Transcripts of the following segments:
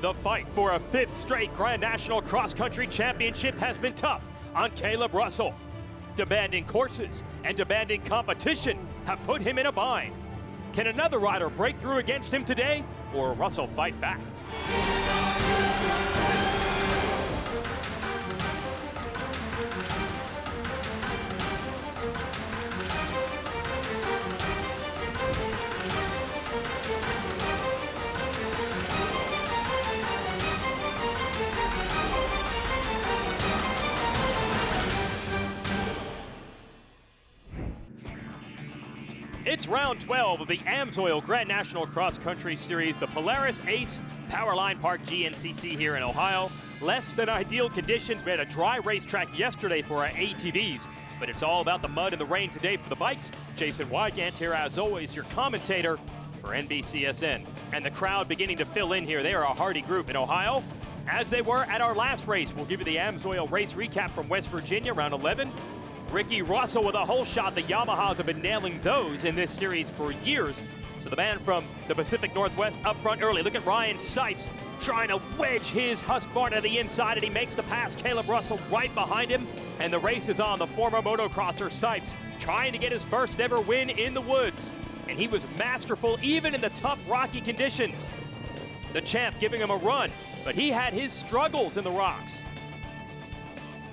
The fight for a 5th straight Grand National Cross Country Championship has been tough on Caleb Russell. Demanding courses and demanding competition have put him in a bind. Can another rider break through against him today, or will Russell fight back? It's round 12 of the Amsoil Grand National Cross Country Series, the Polaris Ace Powerline Park GNCC here in Ohio. Less than ideal conditions. We had a dry racetrack yesterday for our ATVs, but it's all about the mud and the rain today for the bikes. Jason Wygant here, as always, your commentator for NBCSN. And the crowd beginning to fill in here. They are a hardy group in Ohio, as they were at our last race. We'll give you the Amsoil race recap from West Virginia, round 11. Ricky Russell with a hole shot. The Yamahas have been nailing those in this series for years. So the man from the Pacific Northwest up front early. Look at Ryan Sipes trying to wedge his Husqvarna to the inside, and he makes the pass. Caleb Russell right behind him, and the race is on. The former motocrosser Sipes trying to get his first ever win in the woods, and he was masterful even in the tough, rocky conditions. The champ giving him a run, but he had his struggles in the rocks.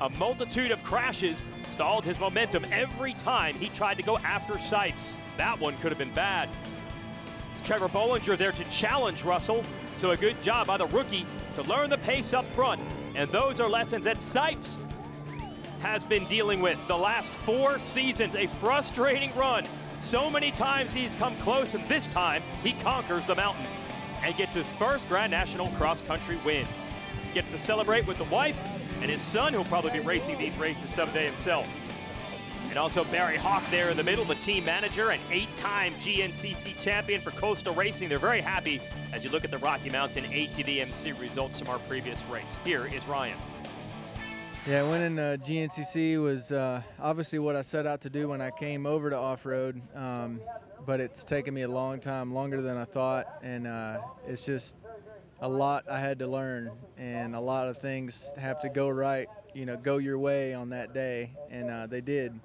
A multitude of crashes stalled his momentum every time he tried to go after Sipes. That one could have been bad. Trevor Bollinger there to challenge Russell, so a good job by the rookie to learn the pace up front. And those are lessons that Sipes has been dealing with the last 4 seasons. A frustrating run. So many times he's come close, and this time he conquers the mountain and gets his first Grand National Cross Country win. Gets to celebrate with the wife and his son, who'll probably be racing these races someday himself. And also Barry Hawk there in the middle, the team manager, an 8-time GNCC champion for Coastal Racing. They're very happy as you look at the Rocky Mountain ATV-MC results from our previous race. Here is Ryan. Yeah, winning GNCC was obviously what I set out to do when I came over to off-road, but it's taken me a long time, longer than I thought, and it's just a lot I had to learn, and a lot of things have to go right, you know, go your way on that day, and they did.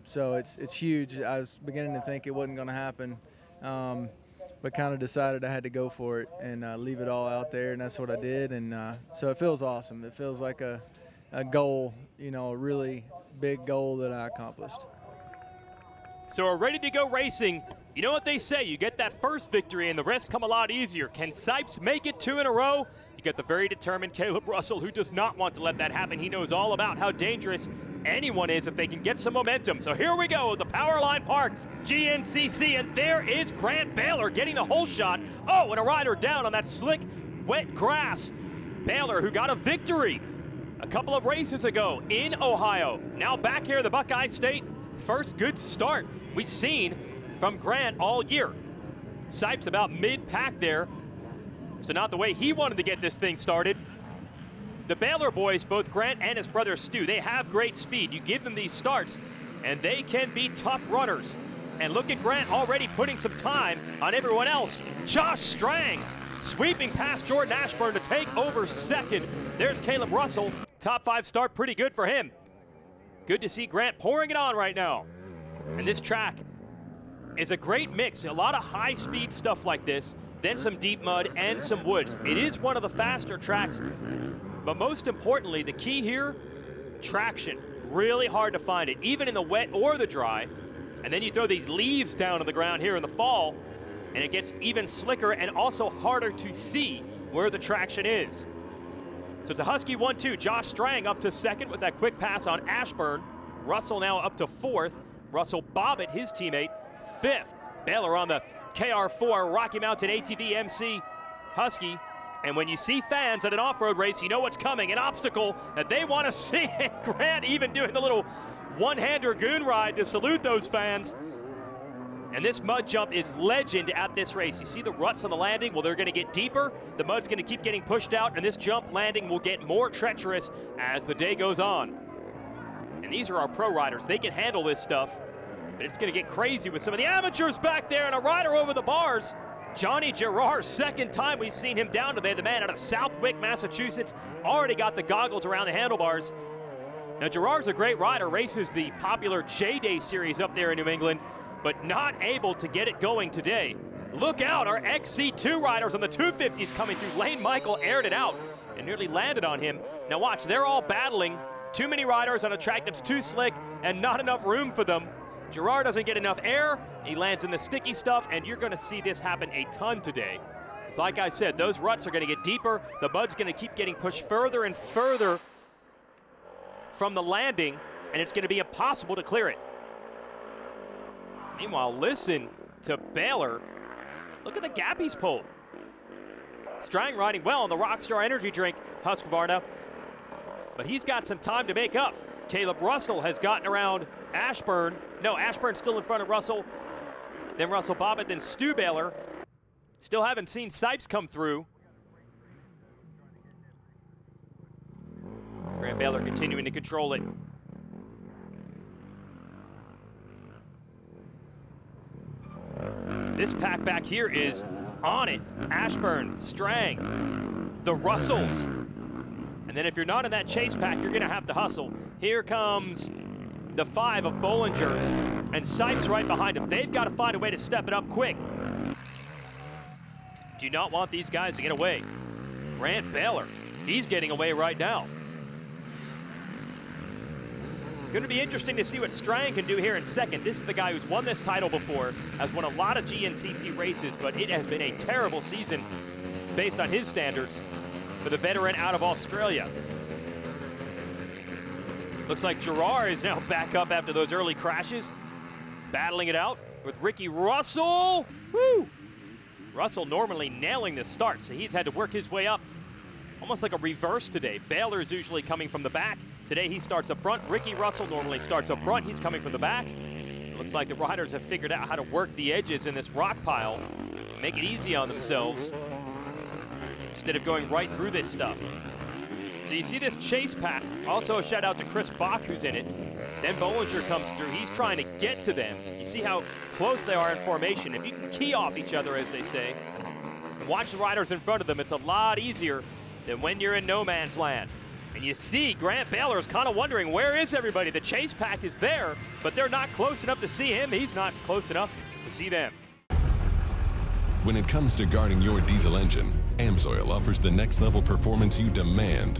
So it's huge. I was beginning to think it wasn't going to happen, but kind of decided I had to go for it and leave it all out there, and that's what I did. And so it feels awesome. It feels like a goal, you know, a really big goal that I accomplished. So we're ready to go racing. You know what they say, you get that first victory and the rest come a lot easier. Can Sipes make it 2 in a row? You get the very determined Caleb Russell, who does not want to let that happen. He knows all about how dangerous anyone is if they can get some momentum. So here we go, the Powerline Park GNCC, and there is Grant Baylor getting the hole shot. Oh, and a rider down on that slick, wet grass. Baylor, who got a victory a couple of races ago in Ohio. Now back here in the Buckeye State, first good start we've seen from Grant all year. Sipes about mid-pack there, so not the way he wanted to get this thing started. The Baylor boys, both Grant and his brother Stu, they have great speed. You give them these starts, and they can be tough runners. And look at Grant already putting some time on everyone else. Josh Strang sweeping past Jordan Ashburn to take over second. There's Caleb Russell. Top 5 start, pretty good for him. Good to see Grant pouring it on right now. And this track is a great mix. A lot of high-speed stuff like this, then some deep mud and some woods. It is one of the faster tracks, but most importantly, the key here, traction. Really hard to find it, even in the wet or the dry. And then you throw these leaves down on the ground here in the fall, and it gets even slicker and also harder to see where the traction is. So it's a Husky 1-2. Josh Strang up to second with that quick pass on Ashburn. Russell now up to 4th. Russell Bobbitt, his teammate, 5th. Baylor on the KR4 Rocky Mountain ATV MC Husky. And when you see fans at an off-road race, you know what's coming, an obstacle that they want to see. Grant even doing the little one-hander goon ride to salute those fans. And this mud jump is legend at this race. You see the ruts on the landing? Well, they're going to get deeper. The mud's going to keep getting pushed out, and this jump landing will get more treacherous as the day goes on. And these are our pro riders. They can handle this stuff, but it's going to get crazy with some of the amateurs back there, and a rider over the bars. Johnny Gerard's second time we've seen him down today. The man out of Southwick, Massachusetts, already got the goggles around the handlebars. Now, Gerard's a great rider, races the popular J-Day series up there in New England, but not able to get it going today. Look out, our XC2 riders on the 250s coming through. Lane Michael aired it out and nearly landed on him. Now watch, they're all battling. Too many riders on a track that's too slick and not enough room for them. Gerard doesn't get enough air. He lands in the sticky stuff, and you're going to see this happen a ton today. It's like I said, those ruts are going to get deeper. The mud's going to keep getting pushed further and further from the landing, and it's going to be impossible to clear it. Meanwhile, listen to Baylor. Look at the gap he's pulled. Strang riding well on the Rockstar Energy drink, Husqvarna, but he's got some time to make up. Caleb Russell has gotten around Ashburn. No, Ashburn's still in front of Russell. Then Russell Bobbitt, then Stu Baylor. Still haven't seen Sipes come through. Grant Baylor continuing to control it. This pack back here is on it. Ashburn, Strang, the Russells. And then if you're not in that chase pack, you're gonna have to hustle. Here comes the 5 of Bollinger and Sipes right behind him. They've got to find a way to step it up quick. Do not want these guys to get away. Grant Baylor, he's getting away right now. Going to be interesting to see what Strang can do here in second. This is the guy who's won this title before, has won a lot of GNCC races, but it has been a terrible season based on his standards for the veteran out of Australia. Looks like Gerard is now back up after those early crashes, battling it out with Ricky Russell. Woo! Russell normally nailing the start, so he's had to work his way up almost like a reverse today. Baylor's usually coming from the back. Today he starts up front. Ricky Russell normally starts up front. He's coming from the back. It looks like the riders have figured out how to work the edges in this rock pile, make it easy on themselves instead of going right through this stuff. So you see this chase pack. Also a shout out to Chris Bach who's in it. Then Bollinger comes through. He's trying to get to them. You see how close they are in formation. If you can key off each other, as they say, and watch the riders in front of them, it's a lot easier than when you're in no man's land. And you see Grant Baylor is kind of wondering, where is everybody? The chase pack is there, but they're not close enough to see him. He's not close enough to see them. When it comes to guarding your diesel engine, Amsoil offers the next level performance you demand.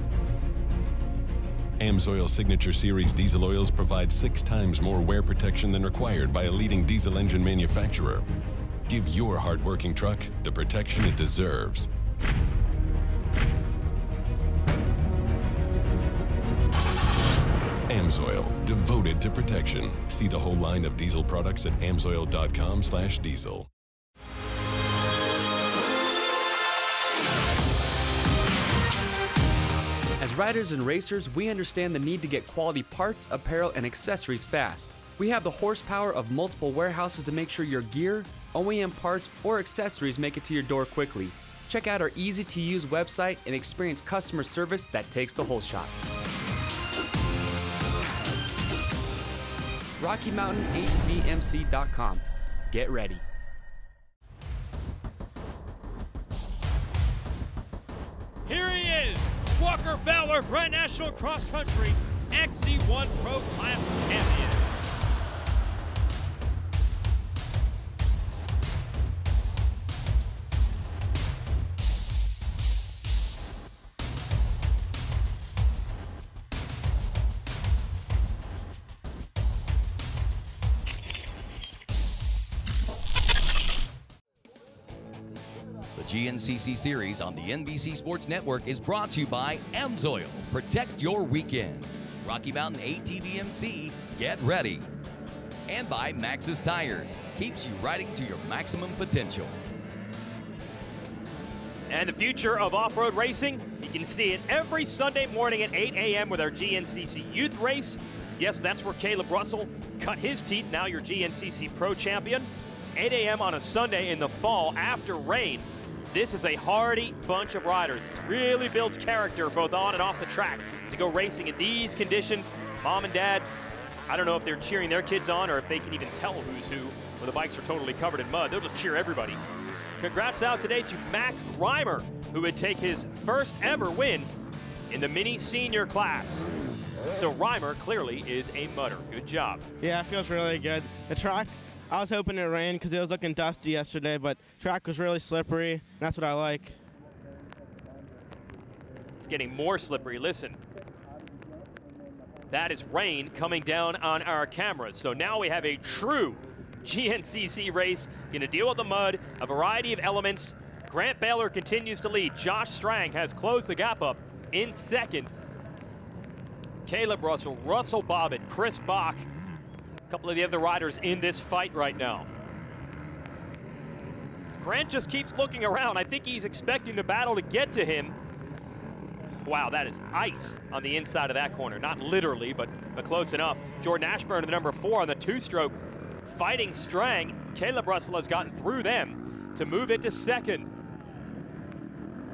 Amsoil Signature Series diesel oils provide 6 times more wear protection than required by a leading diesel engine manufacturer. Give your hard-working truck the protection it deserves. Amsoil, devoted to protection. See the whole line of diesel products at amsoil.com/diesel. As riders and racers, we understand the need to get quality parts, apparel, and accessories fast. We have the horsepower of multiple warehouses to make sure your gear, OEM parts, or accessories make it to your door quickly. Check out our easy-to-use website and experience customer service that takes the whole shot. RockyMountainATVMC.com. Get ready. Here he is, Walker Fowler, Grand National Cross Country XC1 Pro Class Champion. The GNCC series on the NBC Sports Network is brought to you by Amsoil. Protect your weekend. Rocky Mountain ATVMC, get ready. And by Maxxis Tires, keeps you riding to your maximum potential. And the future of off-road racing, you can see it every Sunday morning at 8 a.m. with our GNCC Youth Race. Yes, that's where Caleb Russell cut his teeth, now your GNCC Pro Champion. 8 a.m. on a Sunday in the fall after rain. This is a hardy bunch of riders. This really builds character both on and off the track to go racing in these conditions. Mom and dad, I don't know if they're cheering their kids on or if they can even tell who's who when the bikes are totally covered in mud. They'll just cheer everybody. Congrats out today to Mac Reimer, who would take his first ever win in the mini senior class. So Reimer clearly is a mudder. Good job. Yeah, it feels really good. The track, I was hoping it rained because it was looking dusty yesterday, but track was really slippery, and that's what I like. It's getting more slippery. Listen. That is rain coming down on our cameras. So now we have a true GNCC race. Going to deal with the mud, a variety of elements. Grant Baylor continues to lead. Josh Strang has closed the gap up in second. Caleb Russell, Russell Bobbitt, Chris Bach, a couple of the other riders in this fight right now. Grant just keeps looking around. I think he's expecting the battle to get to him. Wow, that is ice on the inside of that corner. Not literally, but close enough. Jordan Ashburn, the number 4 on the 2-stroke, fighting Strang. Caleb Russell has gotten through them to move into second.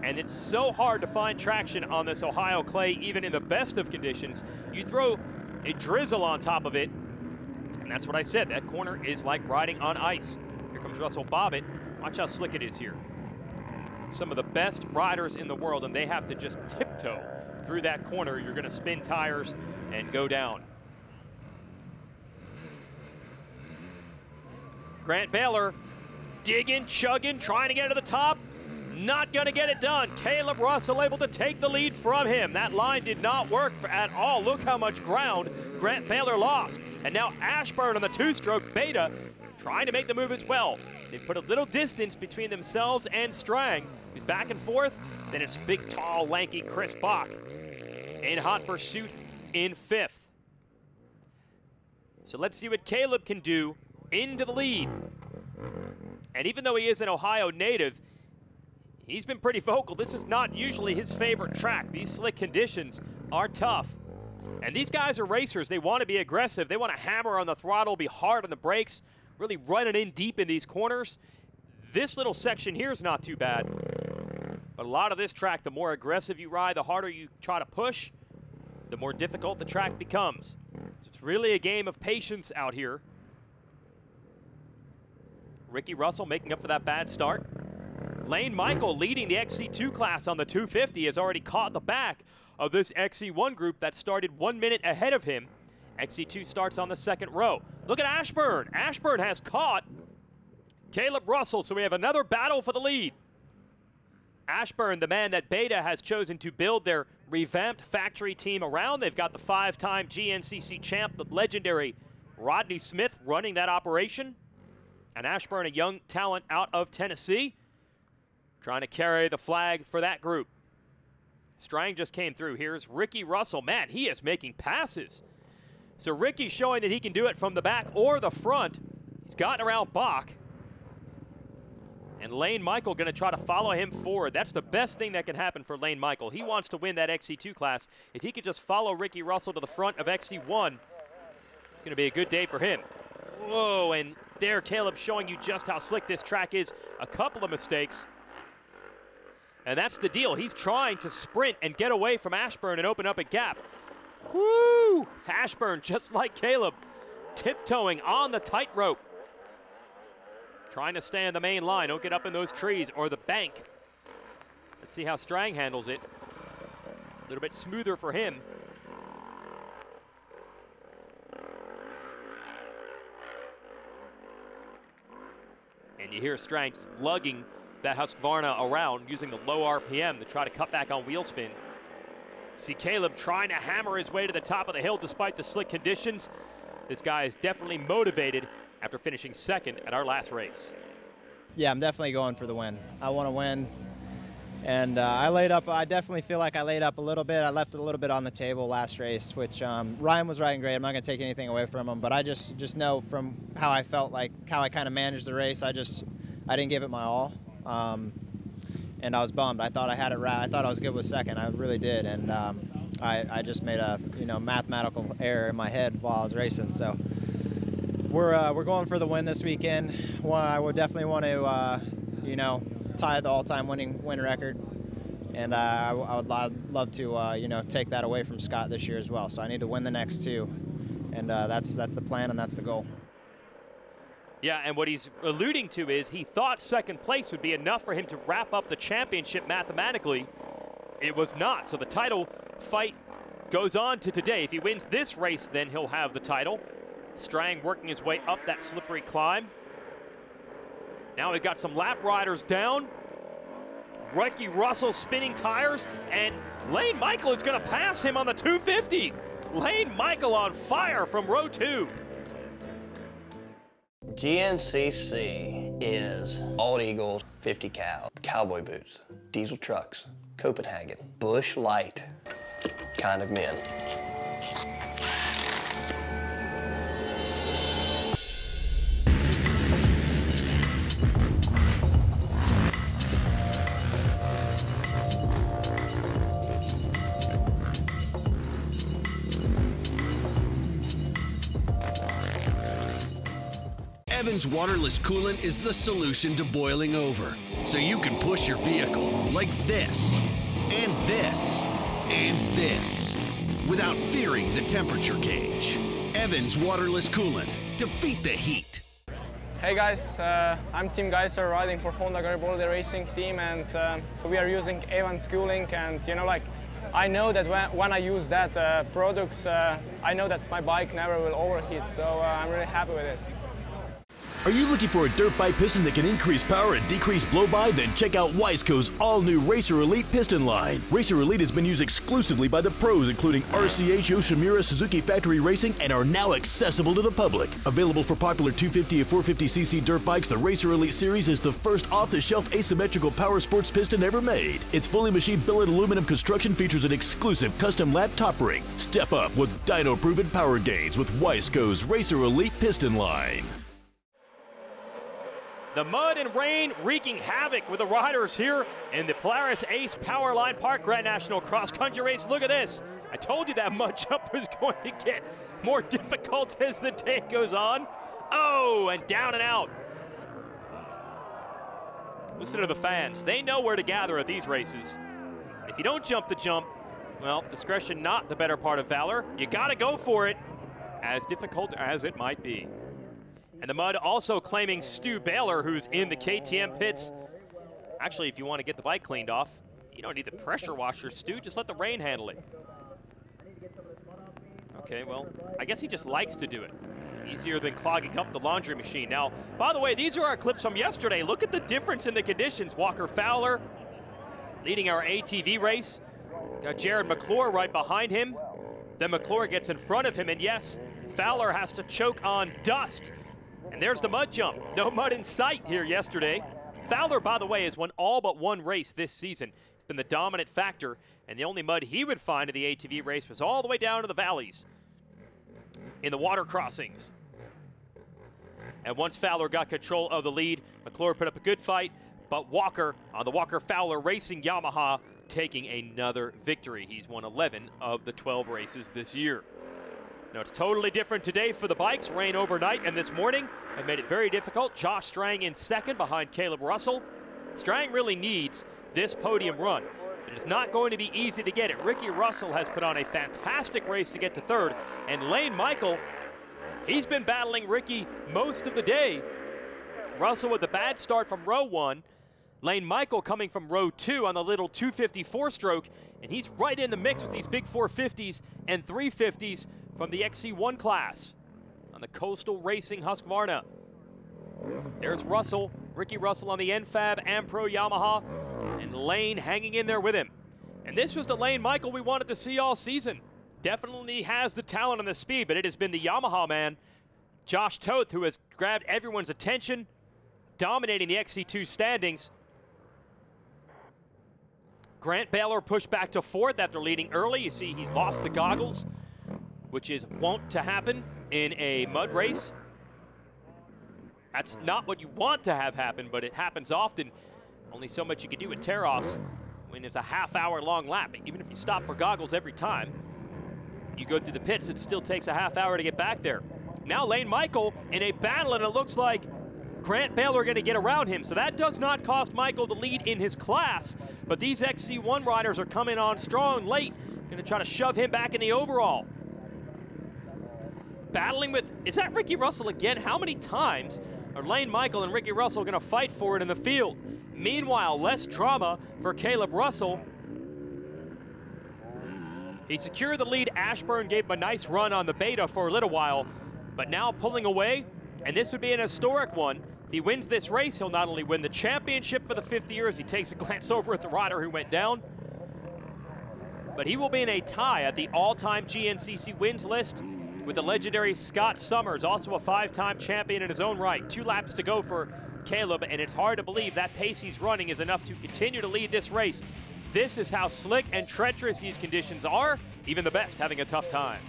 And it's so hard to find traction on this Ohio clay, even in the best of conditions. You throw a drizzle on top of it, and that's what I said. That corner is like riding on ice. Here comes Russell Bobbitt. Watch how slick it is here. Some of the best riders in the world, and they have to just tiptoe through that corner. You're going to spin tires and go down. Grant Baylor digging, chugging, trying to get to the top. Not going to get it done. Caleb Russell able to take the lead from him. That line did not work at all. Look how much ground Grant Baylor lost. And now Ashburn on the 2-stroke Beta trying to make the move as well. They put a little distance between themselves and Strang. He's back and forth. Then it's big, tall, lanky Chris Bach in hot pursuit in 5th. So let's see what Caleb can do into the lead. And even though he is an Ohio native, he's been pretty vocal. This is not usually his favorite track. These slick conditions are tough. And these guys are racers. They want to be aggressive. They want to hammer on the throttle, be hard on the brakes, really run it in deep in these corners. This little section here is not too bad. But a lot of this track, the more aggressive you ride, the harder you try to push, the more difficult the track becomes. So it's really a game of patience out here. Ricky Russell making up for that bad start. Lane Michael leading the XC2 class on the 250 has already caught the back of this XC1 group that started 1 minute ahead of him. XC2 starts on the 2nd row. Look at Ashburn. Ashburn has caught Caleb Russell, so we have another battle for the lead. Ashburn, the man that Beta has chosen to build their revamped factory team around. They've got the 5-time GNCC champ, the legendary Rodney Smith, running that operation. And Ashburn, a young talent out of Tennessee, trying to carry the flag for that group. Strang just came through. Here's Ricky Russell. Man, he is making passes. So Ricky's showing that he can do it from the back or the front. He's gotten around Bach. And Lane Michael going to try to follow him forward. That's the best thing that can happen for Lane Michael. He wants to win that XC2 class. If he could just follow Ricky Russell to the front of XC1, it's going to be a good day for him. Whoa, and there Caleb showing you just how slick this track is. A couple of mistakes. And that's the deal. He's trying to sprint and get away from Ashburn and open up a gap. Woo! Ashburn, just like Caleb, tiptoeing on the tightrope. Trying to stay on the main line. Don't get up in those trees or the bank. Let's see how Strang handles it. A little bit smoother for him. And you hear Strang lugging that Husqvarna around, using the low RPM to try to cut back on wheel spin. See Caleb trying to hammer his way to the top of the hill despite the slick conditions. This guy is definitely motivated after finishing 2nd at our last race. Yeah, I'm definitely going for the win. I want to win. And I definitely feel like I laid up a little bit. I left a little bit on the table last race, which Ryan was riding great. I'm not going to take anything away from him, but I just know from how I felt, like how I kind of managed the race, I didn't give it my all. And I was bummed. I thought I had it right. I thought I was good with 2nd. I really did. And I just made a mathematical error in my head while I was racing. So we're going for the win this weekend. I would definitely want to tie the all-time win record. And I would love to take that away from Scott this year as well. So I need to win the next 2. And that's the plan and that's the goal. Yeah, and what he's alluding to is he thought second place would be enough for him to wrap up the championship mathematically. It was not, so the title fight goes on to today. If he wins this race, then he'll have the title. Strang working his way up that slippery climb. Now we've got some lap riders down. Ricky Russell spinning tires, and Lane Michael is going to pass him on the 250. Lane Michael on fire from row 2. GNCC is Old Eagle 50 cal, cowboy boots, diesel trucks, Copenhagen, Bush Light kind of men. Evans waterless coolant is the solution to boiling over, so you can push your vehicle like this, and this, and this, without fearing the temperature gauge. Evans waterless coolant. Defeat the heat. Hey guys, I'm Tim Geiser riding for Honda Garibaldi Racing Team, and we are using Evans cooling, and you know, like, I know that when I use that products, I know that my bike never will overheat, so I'm really happy with it. Are you looking for a dirt bike piston that can increase power and decrease blow-by? Then check out Wiseco's all-new Racer Elite piston line. Racer Elite has been used exclusively by the pros, including RCH, Yoshimura, Suzuki Factory Racing, and are now accessible to the public. Available for popular 250 and 450cc dirt bikes, the Racer Elite series is the first off-the-shelf asymmetrical power sports piston ever made. Its fully machined billet aluminum construction features an exclusive custom lap top ring. Step up with dyno-proven power gains with Wiseco's Racer Elite piston line. The mud and rain wreaking havoc with the riders here in the Polaris Ace Powerline Park Grand National Cross Country Race. Look at this. I told you that mud jump was going to get more difficult as the day goes on. Oh, and down and out. Listen to the fans. They know where to gather at these races. If you don't jump the jump, well, discretion not the better part of valor. You got to go for it, as difficult as it might be. And the mud also claiming Stu Baylor, who's in the KTM pits. Actually, if you want to get the bike cleaned off, you don't need the pressure washer, Stu. Just let the rain handle it. Okay, well, I guess he just likes to do it. Easier than clogging up the laundry machine. Now, by the way, these are our clips from yesterday. Look at the difference in the conditions. Walker Fowler leading our ATV race. Got Jared McClure right behind him. Then McClure gets in front of him, and yes, Fowler has to choke on dust. And there's the mud jump. No mud in sight here yesterday. Fowler, by the way, has won all but one race this season. He's been the dominant factor, and the only mud he would find in the ATV race was all the way down to the valleys in the water crossings. And once Fowler got control of the lead, McClure put up a good fight, but Walker on the Walker Fowler Racing Yamaha taking another victory. He's won 11 of the 12 races this year. Now, it's totally different today for the bikes. Rain overnight and this morning have made it very difficult. Josh Strang in second behind Caleb Russell. Strang really needs this podium run, but it's not going to be easy to get it. Ricky Russell has put on a fantastic race to get to third, and Lane Michael, he's been battling Ricky most of the day. Russell with a bad start from row 1. Lane Michael coming from row 2 on the little 254 stroke, and he's right in the mix with these big 450s and 350s from the XC1 class on the Coastal Racing Husqvarna. There's Russell, Ricky Russell on the NFAB Ampro Yamaha, and Lane hanging in there with him. And this was the Lane Michael we wanted to see all season. Definitely has the talent and the speed, but it has been the Yamaha man, Josh Toth, who has grabbed everyone's attention, dominating the XC2 standings. Grant Baylor pushed back to fourth after leading early. You see he's lost the goggles, which is wont to happen in a mud race. That's not what you want to have happen, but it happens often. Only so much you can do with tear-offs when it's a half-hour long lap. Even if you stop for goggles every time, you go through the pits, it still takes a half hour to get back there. Now Lane Michael in a battle, and it looks like Grant Baylor going to get around him. So that does not cost Michael the lead in his class, but these XC1 riders are coming on strong late, going to try to shove him back in the overall. Battling with, is that Ricky Russell again? How many times Are Lane Michael and Ricky Russell going to fight for it in the field? Meanwhile, less drama for Caleb Russell. He secured the lead. Ashburn gave him a nice run on the beta for a little while, but now pulling away, and this would be an historic one. If he wins this race, he'll not only win the championship for the 5th year as he takes a glance over at the rider who went down, but he will be in a tie at the all-time GNCC wins list with the legendary Scott Summers, also a 5-time champion in his own right. 2 laps to go for Caleb, and it's hard to believe that pace he's running is enough to continue to lead this race. This is how slick and treacherous these conditions are, even the best having a tough time.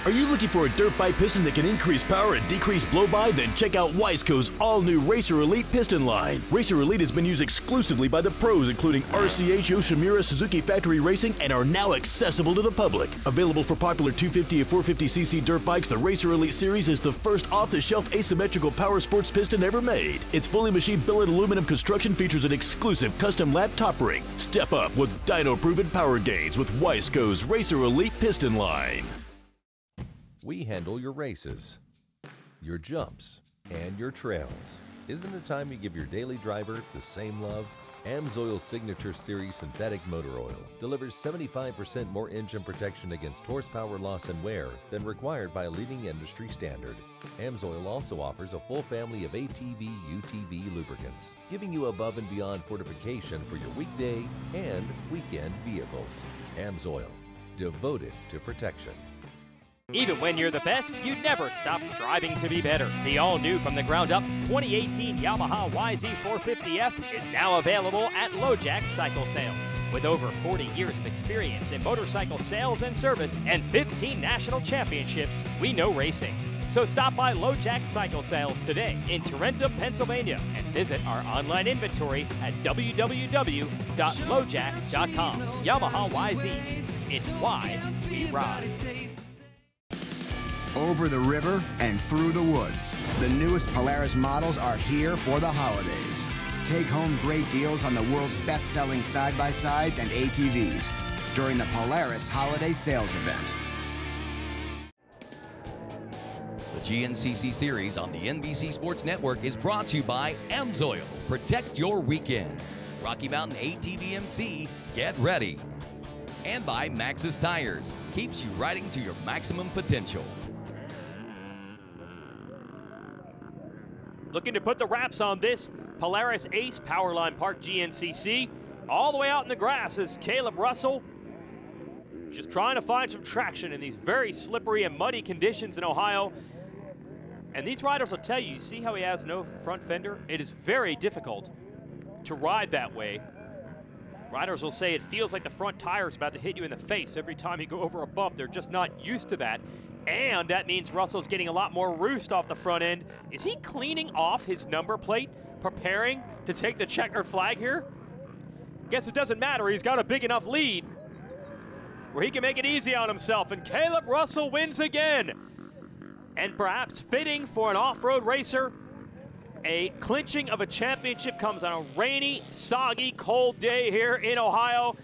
Are you looking for a dirt bike piston that can increase power and decrease blow-by? Then check out Wiseco's all-new Racer Elite piston line. Racer Elite has been used exclusively by the pros, including RCH, Yoshimura, Suzuki Factory Racing, and are now accessible to the public. Available for popular 250 and 450cc dirt bikes, the Racer Elite series is the first off-the-shelf asymmetrical power sports piston ever made. Its fully machined billet aluminum construction features an exclusive custom lap top ring. Step up with dyno-proven power gains with Wiseco's Racer Elite piston line. We handle your races, your jumps, and your trails. Isn't it time you give your daily driver the same love? Amsoil Signature Series Synthetic Motor Oil delivers 75% more engine protection against horsepower loss and wear than required by a leading industry standard. Amsoil also offers a full family of ATV, UTV lubricants, giving you above and beyond fortification for your weekday and weekend vehicles. Amsoil, devoted to protection. Even when you're the best, you never stop striving to be better. The all-new from the ground up 2018 Yamaha YZ450F is now available at LoJack Cycle Sales. With over 40 years of experience in motorcycle sales and service and 15 national championships, we know racing. So stop by LoJack Cycle Sales today in Tarentum, Pennsylvania, and visit our online inventory at www.lojacks.com. Yamaha YZs. It's why we ride. Over the river and through the woods, the newest Polaris models are here for the holidays. Take home great deals on the world's best-selling side-by-sides and ATVs during the Polaris Holiday Sales Event. The GNCC series on the NBC Sports Network is brought to you by Amsoil. Protect your weekend. Rocky Mountain ATVMC, get ready. And by Maxxis Tires, keeps you riding to your maximum potential. Looking to put the wraps on this Polaris Ace Powerline Park GNCC. All the way out in the grass is Caleb Russell. Just trying to find some traction in these very slippery and muddy conditions in Ohio. And these riders will tell you, you see how he has no front fender? It is very difficult to ride that way. Riders will say it feels like the front tire is about to hit you in the face every time you go over a bump. They're just not used to that. And that means Russell's getting a lot more roost off the front end. Is he cleaning off his number plate, preparing to take the checkered flag here? Guess it doesn't matter. He's got a big enough lead where he can make it easy on himself. And Caleb Russell wins again. And perhaps fitting for an off-road racer, a clinching of a championship comes on a rainy, soggy, cold day here in Ohio.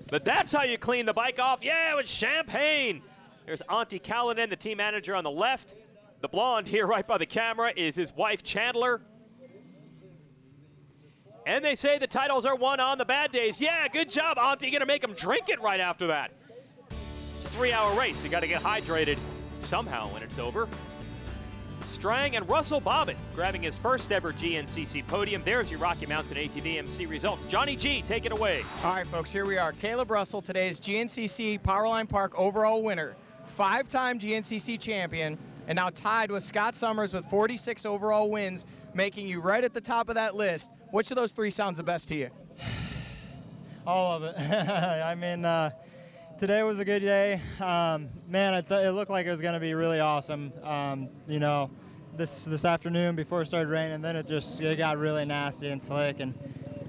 But that's how you clean the bike off. Yeah, with champagne. There's Auntie Callanan, the team manager on the left. The blonde here right by the camera is his wife, Chandler. And they say the titles are won on the bad days. Yeah, good job, Auntie. You're going to make them drink it right after that. It's a 3-hour race. You got to get hydrated somehow when it's over. Strang and Russell Bobbitt grabbing his first ever GNCC podium. There's your Rocky Mountain ATVMC results. Johnny G, take it away. All right, folks, here we are. Caleb Russell, today's GNCC Powerline Park overall winner. 5-time GNCC champion, and now tied with Scott Summers with 46 overall wins, making you right at the top of that list. Which of those 3 sounds the best to you? All of it. I mean, today was a good day. Man, it looked like it was going to be really awesome. You know, this afternoon before it started raining, then it got really nasty and slick, and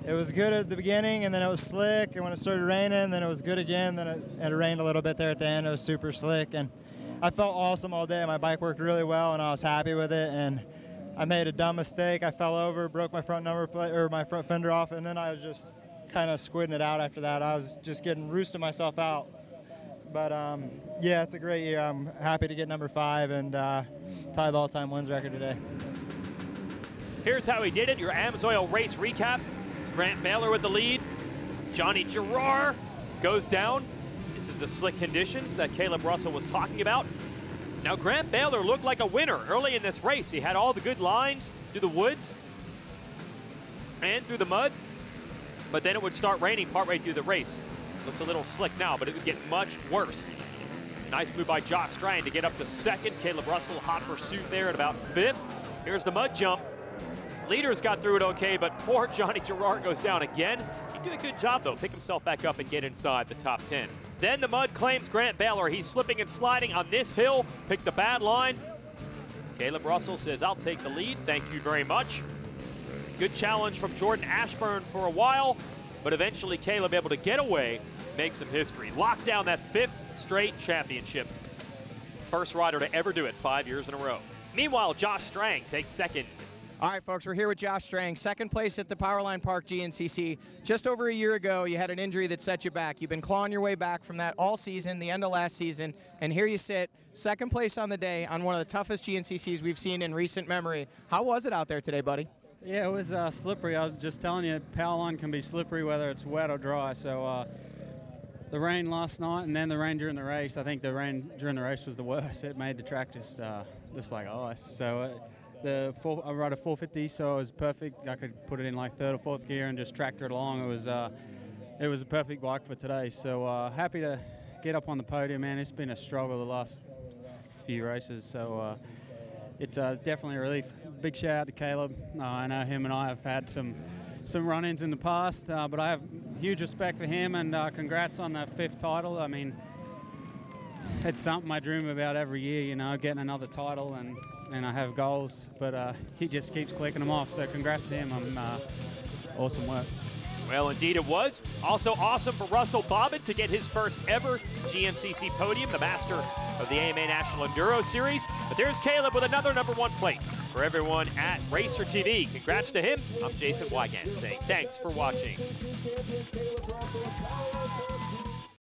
it was good at the beginning, and then it was slick, and when it started raining, then it was good again, then it rained a little bit there at the end. It was super slick, and I felt awesome all day. My bike worked really well, and I was happy with it, and I made a dumb mistake. I fell over, broke my front number plate, or my front fender off, and then I was just kind of squidding it out after that. I was just roosting myself out. But yeah, it's a great year. I'm happy to get number 5 and tie the all-time wins record today. Here's how he did it, your Amsoil race recap. Grant Baylor with the lead. Johnny Girard goes down. This is the slick conditions that Caleb Russell was talking about. Now Grant Baylor looked like a winner early in this race. He had all the good lines through the woods and through the mud, but then it would start raining partway through the race. Looks a little slick now, but it would get much worse. Nice move by Josh Strang to get up to second. Caleb Russell, hot pursuit there at about fifth. Here's the mud jump. Leaders got through it okay, but poor Johnny Girard goes down again. He did a good job, though, pick himself back up and get inside the top 10. Then the mud claims Grant Baylor. He's slipping and sliding on this hill, picked a bad line. Caleb Russell says, I'll take the lead, thank you very much. Good challenge from Jordan Ashburn for a while, but eventually Caleb able to get away, make some history. Lock down that 5th straight championship. First rider to ever do it 5 years in a row. Meanwhile, Josh Strang takes second. All right, folks, we're here with Josh Strang, second place at the Powerline Park GNCC. Just over a year ago, you had an injury that set you back. You've been clawing your way back from that all season, the end of last season, and here you sit, second place on the day on one of the toughest GNCCs we've seen in recent memory. How was it out there today, buddy? Yeah, it was slippery. I was just telling you, Powerline can be slippery whether it's wet or dry. So the rain last night and then the rain during the race, I think the rain during the race was the worst. It made the track just like ice. So I rode a 450, so it was perfect. I could put it in like 3rd or 4th gear and just tractor it along. It was a perfect bike for today. So happy to get up on the podium, man. It's been a struggle the last few races. So it's definitely a relief. Big shout out to Caleb. I know him and I have had some run-ins in the past, but I have huge respect for him, and congrats on that 5th title. I mean, it's something I dream about every year, you know, getting another title, and I have goals, but he just keeps clicking them off, so congrats to him on awesome work. Well, indeed it was. Also awesome for Russell Bobbin to get his first ever GNCC podium, the master of the AMA National Enduro Series. But there's Caleb with another #1 plate. For everyone at Racer TV, congrats to him. I'm Jason Wygant saying thanks for watching.